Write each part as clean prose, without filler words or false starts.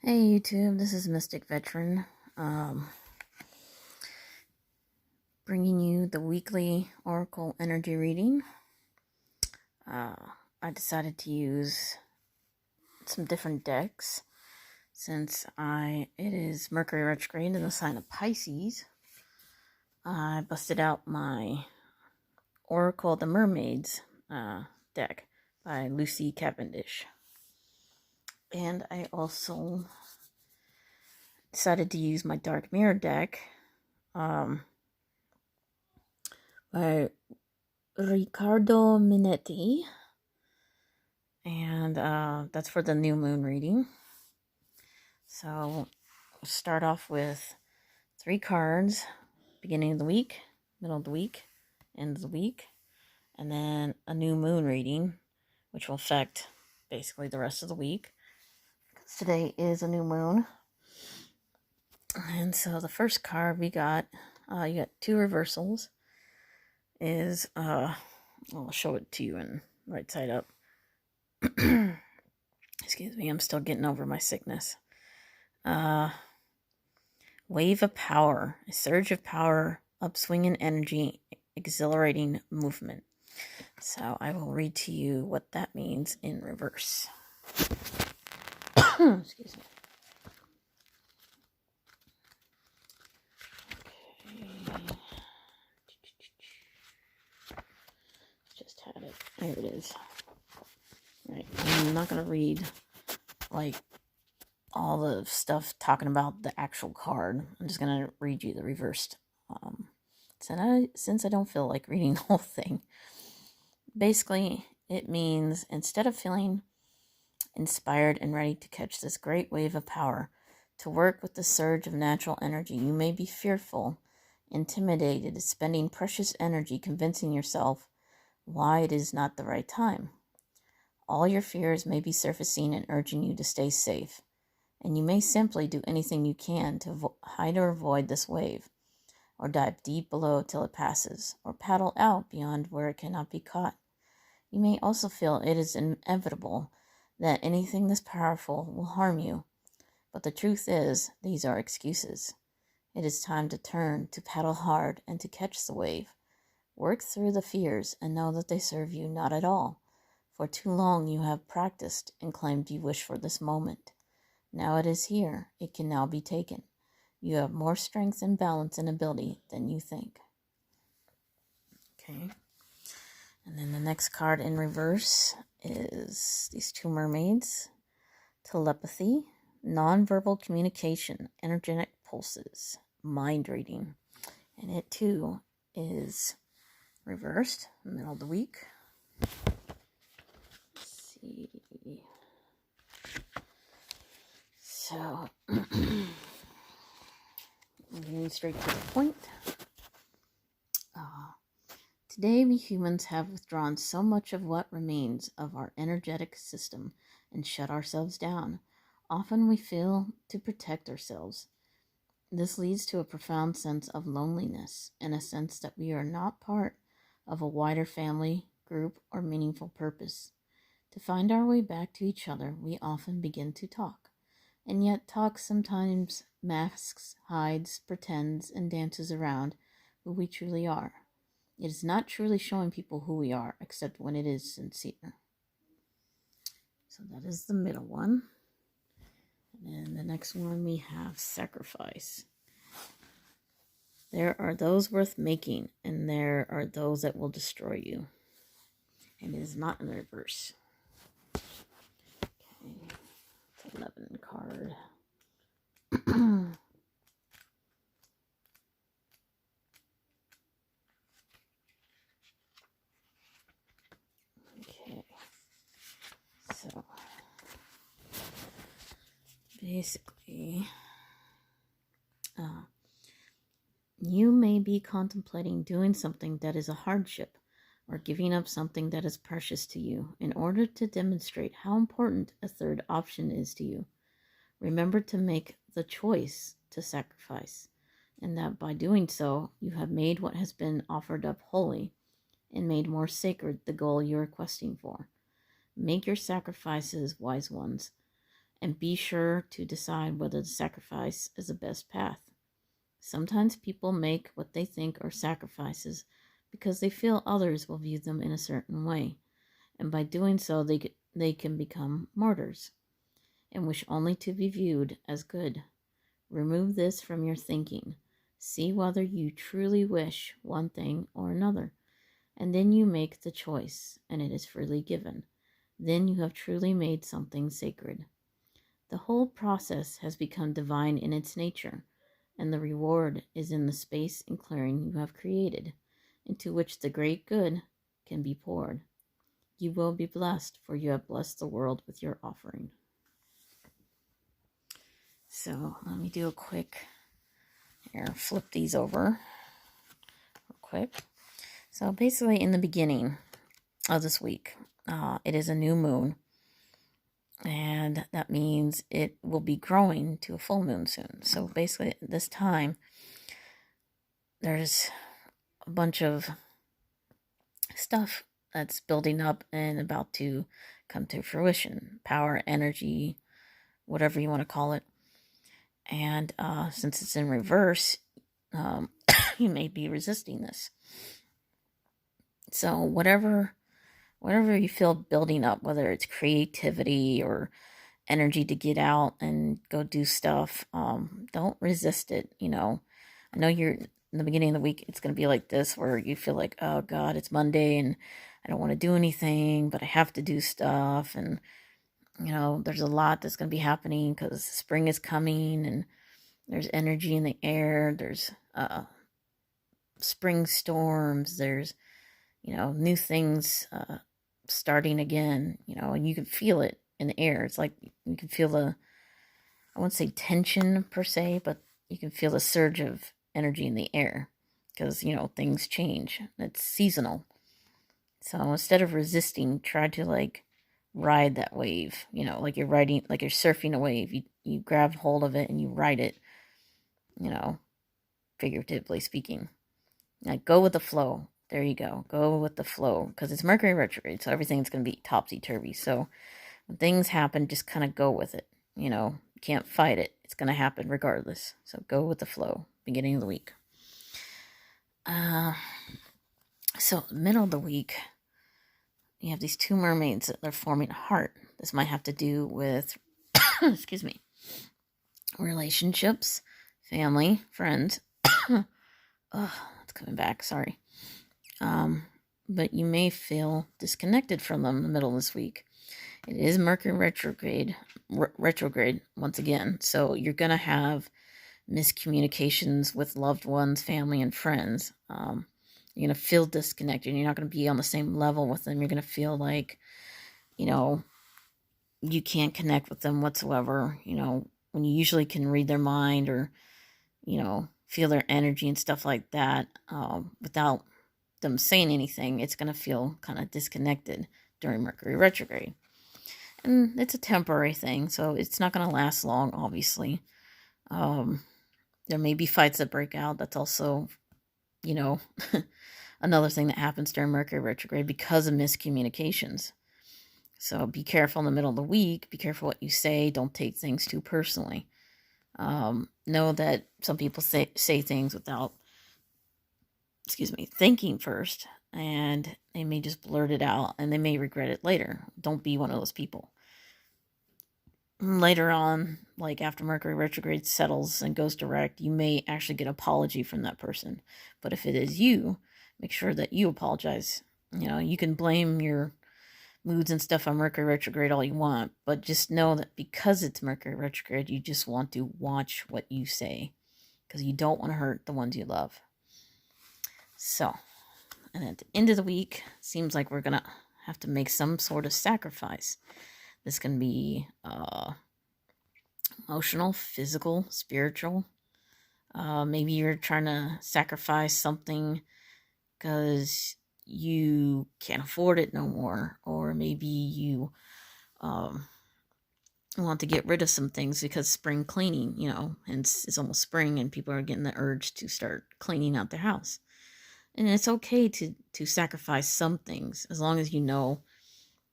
Hey YouTube, this is Mystic Veteran, bringing you the weekly Oracle energy reading. I decided to use some different decks since it is Mercury retrograde in the sign of Pisces. I busted out my Oracle the Mermaids deck by Lucy Cavendish, and I also decided to use my Dark Mirror deck by Riccardo Minetti, and that's for the new moon reading. So we'll start off with 3 cards, beginning of the week, middle of the week, end of the week, and then a new moon reading, which will affect basically the rest of the week, because today is a new moon. And so the first card we got, you got 2 reversals, is, I'll show it to you in right side up. Excuse me, I'm still getting over my sickness. Wave of power, a surge of power, upswing in energy, exhilarating movement. So I will read to you what that means in reverse. Excuse me. Okay. Just had it. There it is. Right. I'm not going to read like all the stuff talking about the actual card. I'm just going to read you the reversed. Since I don't feel like reading the whole thing. Basically, it means instead of feeling inspired and ready to catch this great wave of power, to work with the surge of natural energy, you may be fearful, intimidated, spending precious energy convincing yourself why it is not the right time. All your fears may be surfacing and urging you to stay safe, and you may simply do anything you can to hide or avoid this wave, or dive deep below till it passes, or paddle out beyond where it cannot be caught. You may also feel it is inevitable that anything this powerful will harm you, but the truth is, these are excuses. It is time to turn, to paddle hard, and to catch the wave. Work through the fears and know that they serve you not at all. For too long you have practiced and claimed you wish for this moment. Now it is here. It can now be taken. You have more strength and balance and ability than you think. Okay. And then the next card in reverse is these 2 mermaids. Telepathy, nonverbal communication, energetic pulses, mind reading. And it too is reversed, middle of the week. Let's see. So, getting straight to the point. Today, we humans have withdrawn so much of what remains of our energetic system and shut ourselves down. Often we fail to protect ourselves. This leads to a profound sense of loneliness and a sense that we are not part of a wider family, group, or meaningful purpose. To find our way back to each other, we often begin to talk. And yet talk sometimes masks, hides, pretends, and dances around who we truly are. It is not truly showing people who we are, except when it is sincere. So that is the middle one. And then the next one we have sacrifice. There are those worth making, and there are those that will destroy you. And it is not in reverse. Okay, it's 11 card. Okay, so basically, you may be contemplating doing something that is a hardship or giving up something that is precious to you in order to demonstrate how important a third option is to you. Remember to make the choice to sacrifice, and that by doing so, you have made what has been offered up holy and made more sacred the goal you are questing for. Make your sacrifices, wise ones. and be sure to decide whether the sacrifice is the best path. Sometimes people make what they think are sacrifices because they feel others will view them in a certain way, and by doing so, they can become martyrs and wish only to be viewed as good. Remove this from your thinking. See whether you truly wish one thing or another, and then you make the choice, and it is freely given. Then you have truly made something sacred. The whole process has become divine in its nature, and the reward is in the space and clearing you have created, into which the great good can be poured. You will be blessed, for you have blessed the world with your offering. So let me do a quick, here, flip these over real quick. So basically in the beginning of this week, it is a new moon, and that means it will be growing to a full moon soon. So basically at this time, there's a bunch of stuff that's building up and about to come to fruition. Power, energy, whatever you want to call it. And since it's in reverse, you may be resisting this. So whatever you feel building up, whether it's creativity or energy to get out and go do stuff, don't resist it. I know you're in the beginning of the week, it's going to be like this, where you feel like, oh God, it's Monday and I don't want to do anything, but I have to do stuff. And, there's a lot that's going to be happening because spring is coming and there's energy in the air. There's spring storms. There's, new things starting again, and you can feel it in the air. It's like you can feel I won't say tension per se, but you can feel the surge of energy in the air because, things change. It's seasonal. So instead of resisting, try to ride that wave, like you're surfing a wave. You grab hold of it and you ride it, figuratively speaking. Go with the flow. There you go. Go with the flow because it's Mercury retrograde, so everything's going to be topsy-turvy. So when things happen, just kind of go with it. You can't fight it. It's going to happen regardless. So go with the flow, beginning of the week. So middle of the week, you have these two mermaids that are forming a heart. This might have to do with, excuse me, relationships, family, friends. It's coming back. Sorry. But you may feel disconnected from them in the middle of this week. It is Mercury retrograde once again. So you're going to have miscommunications with loved ones, family, and friends. You're going to feel disconnected. You're not going to be on the same level with them. You're going to feel like, you can't connect with them whatsoever. When you usually can read their mind or, feel their energy and stuff like that, without them saying anything, it's going to feel kind of disconnected during Mercury retrograde. And it's a temporary thing, so it's not going to last long, obviously. There may be fights that break out. That's also, another thing that happens during Mercury retrograde because of miscommunications. So be careful in the middle of the week. Be careful what you say. Don't take things too personally. Know that some people say things without, thinking first, and they may just blurt it out and they may regret it later. Don't be one of those people. Later on, like after Mercury retrograde settles and goes direct, you may actually get an apology from that person. But if it is you, make sure that you apologize. You can blame your moods and stuff on Mercury retrograde all you want, but just know that because it's Mercury retrograde, you just want to watch what you say because you don't want to hurt the ones you love. So, and at the end of the week, seems like we're going to have to make some sort of sacrifice. This can be emotional, physical, spiritual. Maybe you're trying to sacrifice something because you can't afford it no more. Or maybe you want to get rid of some things because spring cleaning, and it's almost spring and people are getting the urge to start cleaning out their house. And it's okay to sacrifice some things as long as you know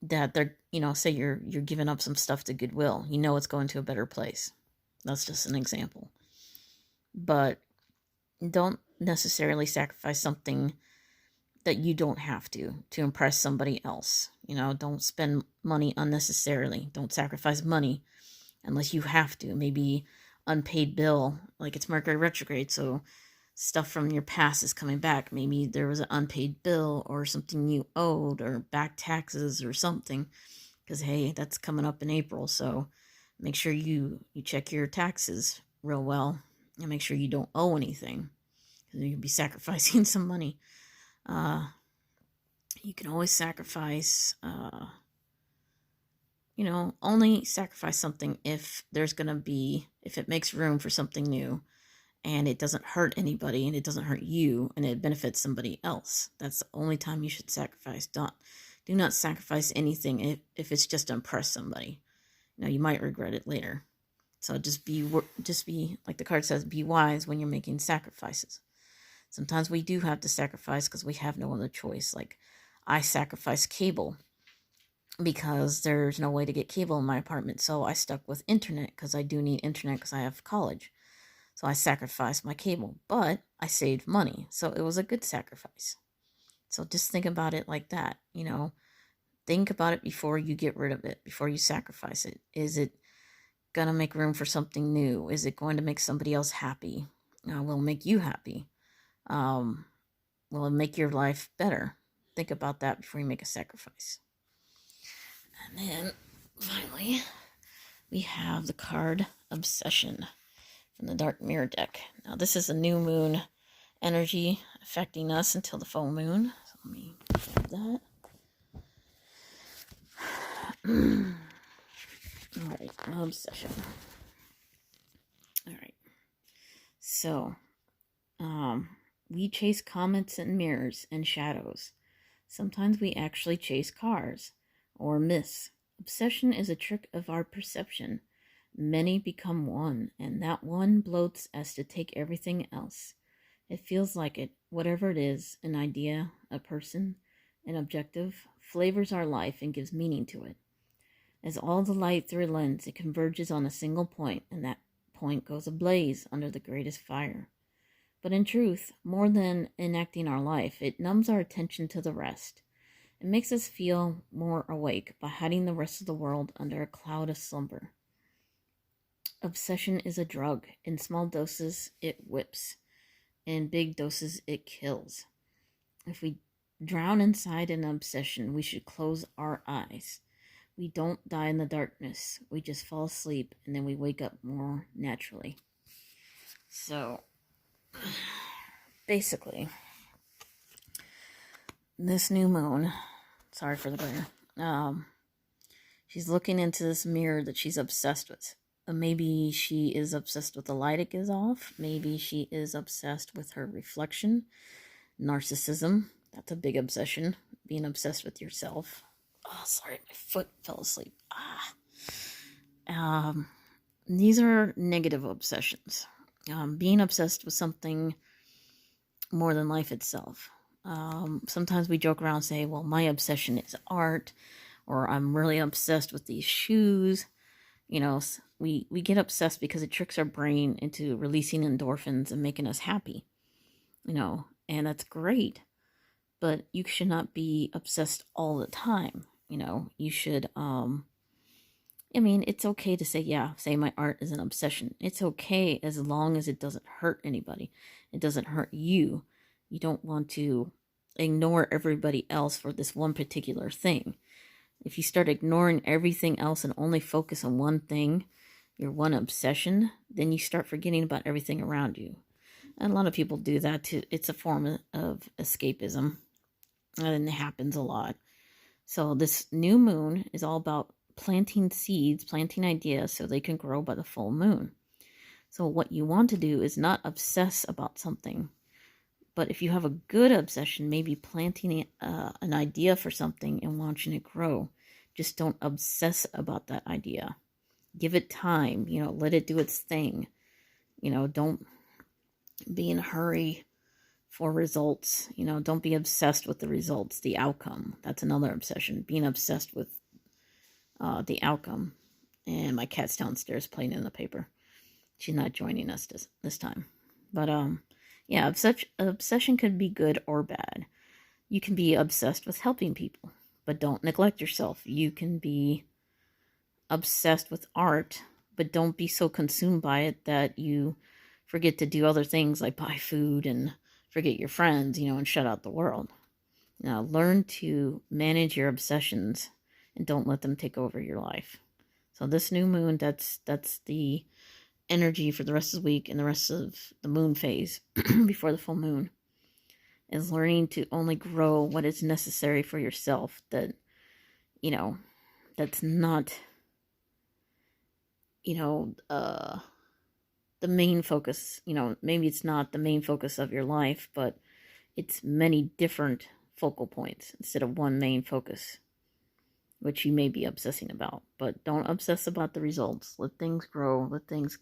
that they're, say you're giving up some stuff to Goodwill. It's going to a better place. That's just an example. But don't necessarily sacrifice something that you don't have to impress somebody else. Don't spend money unnecessarily. Don't sacrifice money unless you have to. Maybe unpaid bill, like it's Mercury retrograde, so stuff from your past is coming back. Maybe there was an unpaid bill or something you owed, or back taxes or something, because hey, that's coming up in April. So make sure you check your taxes real well and make sure you don't owe anything, because you could be sacrificing some money. You can always sacrifice, only sacrifice something if it makes room for something new, and it doesn't hurt anybody, and it doesn't hurt you, and it benefits somebody else. That's the only time you should sacrifice. Do not sacrifice anything if it's just to impress somebody. You might regret it later. So just be like the card says, be wise when you're making sacrifices. Sometimes we do have to sacrifice because we have no other choice. Like, I sacrifice cable because there's no way to get cable in my apartment. So I stuck with internet because I do need internet because I have college. So I sacrificed my cable, but I saved money. So it was a good sacrifice. So just think about it like that. Think about it before you get rid of it, before you sacrifice it. Is it going to make room for something new? Is it going to make somebody else happy? Will it make you happy? Will it make your life better? Think about that before you make a sacrifice. And then finally, we have the card Obsession from the Dark Mirror deck. Now this is a new moon energy affecting us until the full moon. So let me grab that. Alright, Obsession. Alright. So, we chase comets and mirrors and shadows. Sometimes we actually chase cars, or miss. Obsession is a trick of our perception. Many become one, and that one bloats as to take everything else. It feels like it, whatever it is, an idea, a person, an objective, flavors our life and gives meaning to it. As all the light through a lens, it converges on a single point, and that point goes ablaze under the greatest fire. But in truth, more than enacting our life, it numbs our attention to the rest. It makes us feel more awake by hiding the rest of the world under a cloud of slumber. Obsession is a drug. In small doses, it whips. In big doses, it kills. If we drown inside an obsession, we should close our eyes. We don't die in the darkness. We just fall asleep, and then we wake up more naturally. So, basically, this new moon, sorry for the glare, she's looking into this mirror that she's obsessed with. Maybe she is obsessed with the light it gives off. Maybe she is obsessed with her reflection. Narcissism, that's a big obsession. Being obsessed with yourself. Oh, sorry, my foot fell asleep. These are negative obsessions. Being obsessed with something more than life itself. Sometimes we joke around and say, well, my obsession is art, or I'm really obsessed with these shoes. We get obsessed because it tricks our brain into releasing endorphins and making us happy. And that's great. But you should not be obsessed all the time. You should, it's okay to say my art is an obsession. It's okay as long as it doesn't hurt anybody. It doesn't hurt you. You don't want to ignore everybody else for this one particular thing. If you start ignoring everything else and only focus on one thing, your one obsession, then you start forgetting about everything around you. And a lot of people do that too. It's a form of escapism. And it happens a lot. So this new moon is all about planting seeds, planting ideas so they can grow by the full moon. So what you want to do is not obsess about something. But if you have a good obsession, maybe planting an idea for something and watching it grow. Just don't obsess about that idea. Give it time, let it do its thing. Don't be in a hurry for results. You know, don't be obsessed with the results, the outcome. That's another obsession, being obsessed with the outcome. And my cat's downstairs playing in the paper. She's not joining us this time. But, yeah, obsession could be good or bad. You can be obsessed with helping people, but don't neglect yourself. You can be obsessed with art, but don't be so consumed by it that you forget to do other things like buy food and forget your friends, you know, and shut out the world. Now, learn to manage your obsessions and don't let them take over your life. So this new moon, that's the energy for the rest of the week and the rest of the moon phase before the full moon, is learning to only grow what is necessary for yourself. That, you know, that's not, you know, the main focus. You know, maybe it's not the main focus of your life, but it's many different focal points instead of one main focus, which you may be obsessing about. But don't obsess about the results. Let things grow. Let things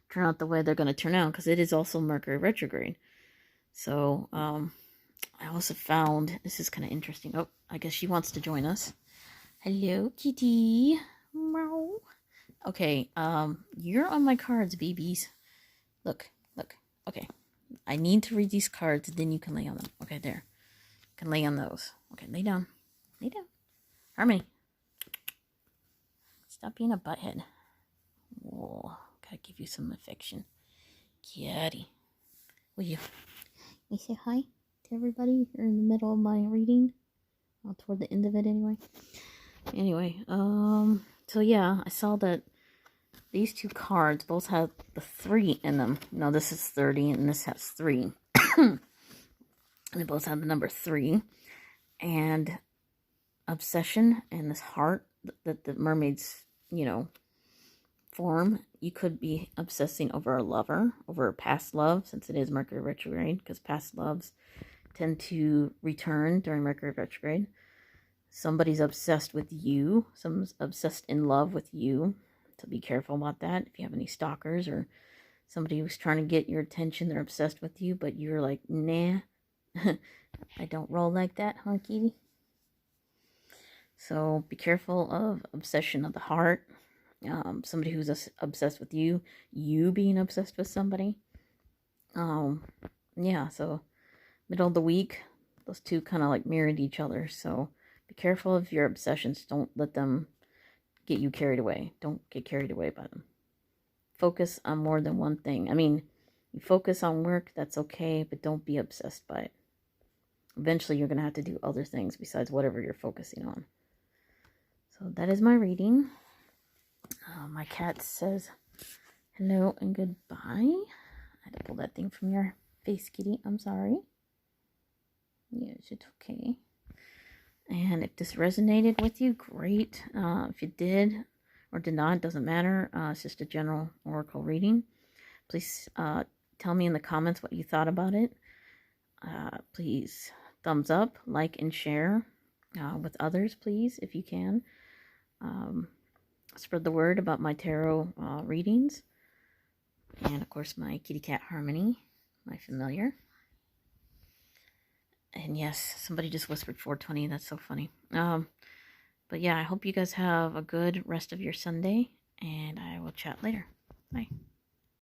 turn out the way they're going to turn out, because it is also Mercury retrograde. So, I also found, this is kind of interesting. Oh, I guess she wants to join us. Hello, kitty. Meow. Okay, you're on my cards, babies. Look. Okay, I need to read these cards, then you can lay on them. Okay, there. You can lay on those. Okay, lay down. Lay down. Harmony. Stop being a butthead. Whoa, gotta give you some affection. Kitty. Will you say hi to everybody? You're in the middle of my reading. Well, toward the end of it anyway. So yeah, I saw that these two cards both have the 3 in them. No, this is 30 and this has 3. And they both have the number 3. And obsession and this heart that the mermaids, you know, form. You could be obsessing over a lover, over a past love, since it is Mercury retrograde, because past loves tend to return during Mercury retrograde. Somebody's obsessed with you. Someone's obsessed in love with you. So be careful about that. If you have any stalkers or somebody who's trying to get your attention, they're obsessed with you, but you're like, nah, I don't roll like that, huh, kitty? So be careful of obsession of the heart. Somebody who's obsessed with you being obsessed with somebody. Yeah, so middle of the week, those two kind of like mirrored each other. So be careful of your obsessions. Don't let them get you carried away. Don't get carried away by them. Focus on more than one thing. I mean, you focus on work, that's okay, but don't be obsessed by it. Eventually, you're going to have to do other things besides whatever you're focusing on. So that is my reading. My cat says hello and goodbye. I had to pull that thing from your face, kitty. I'm sorry. Yes, it's okay. And if this resonated with you, great. If you did or did not, doesn't matter. It's just a general oracle reading. Please tell me in the comments what you thought about it. Please thumbs up, like, and share with others, please, if you can. Spread the word about my tarot readings. And, of course, my kitty cat Harmony, my familiar. And, yes, somebody just whispered 420. That's so funny. But, yeah, I hope you guys have a good rest of your Sunday. And I will chat later. Bye.